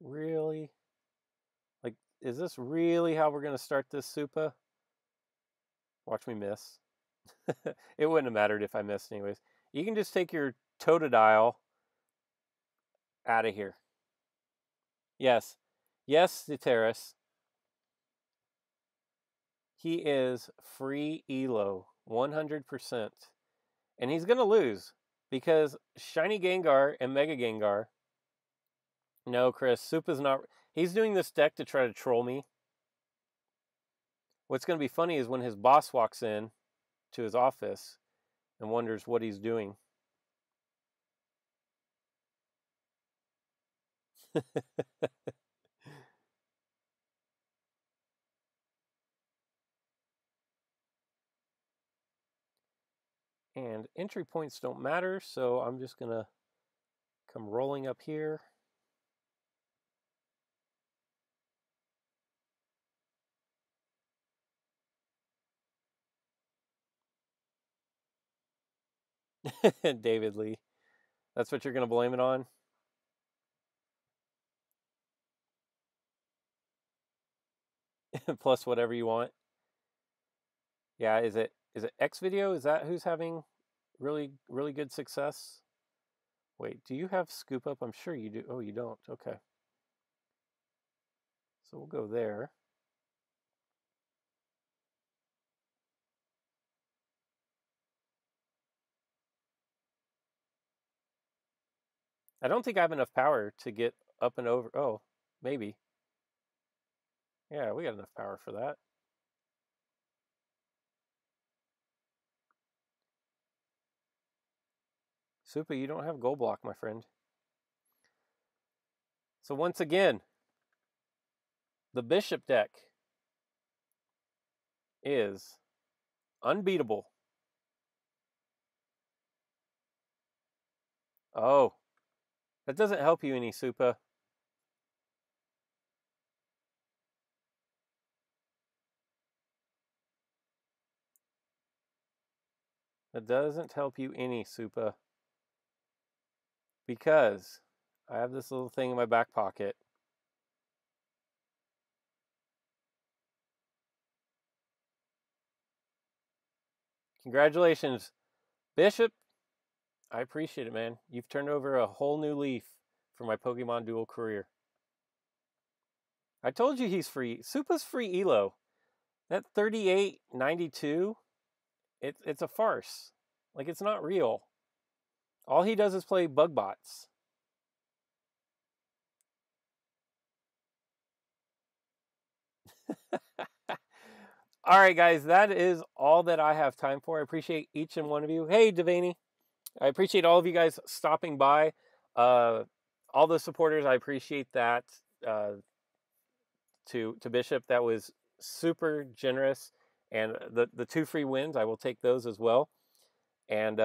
Really? Like, is this really how we're going to start this, Supa? Watch me miss. It wouldn't have mattered if I missed anyways. You can just take your Totodile out of here. Yes. Yes, Ceteris. He is free Elo, 100%. And he's going to lose because Shiny Gengar and Mega Gengar. No, Chris, Supa's not. He's doing this deck to try to troll me. What's going to be funny is when his boss walks in to his office and wonders what he's doing. And entry points don't matter, so I'm just going to come rolling up here. David Lee. That's what you're going to blame it on? Plus whatever you want. Yeah, is it X Video? Is that who's having really good success? Wait, do you have scoop up? I'm sure you do. Oh, you don't. Okay. So we'll go there. I don't think I have enough power to get up and over. Oh, maybe. Yeah, we got enough power for that. Super, you don't have gold block, my friend. So once again, the bishop deck is unbeatable. Oh, that doesn't help you any, Supa. That doesn't help you any, Supa. Because I have this little thing in my back pocket. Congratulations, Bishop. I appreciate it, man. You've turned over a whole new leaf for my Pokemon Duel career. I told you he's free. Supa's free Elo. That 38.92, it's a farce. Like, it's not real. All he does is play bug bots. All right, guys, that is all that I have time for. I appreciate each and one of you. Hey, Devaney. I appreciate all of you guys stopping by. All the supporters, I appreciate that. To Bishop, that was super generous. And the 2 free wins, I will take those as well. And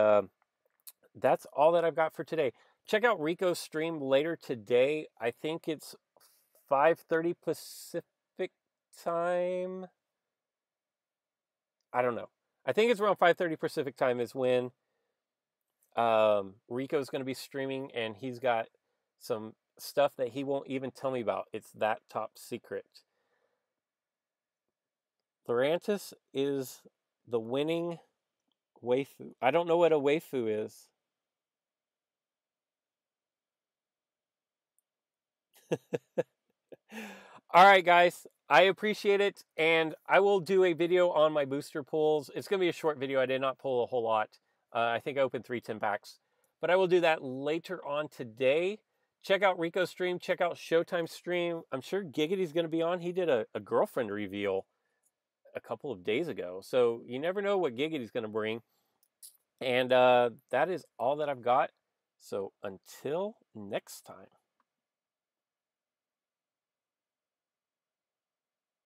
that's all that I've got for today. Check out Rico's stream later today. I think it's 5:30 Pacific time. I don't know. I think it's around 5:30 Pacific time is when Rico's going to be streaming, and he's got some stuff that he won't even tell me about. It's that top secret. Lurantis is the winning waifu. I don't know what a waifu is. All right, guys. I appreciate it, and I will do a video on my booster pulls. It's going to be a short video. I did not pull a whole lot. I think I opened 3 10 packs. But I will do that later on today. Check out Rico's stream. Check out Showtime's stream. I'm sure Giggity's going to be on. He did a girlfriend reveal a couple of days ago. So you never know what Giggity's going to bring. And that is all that I've got. So until next time.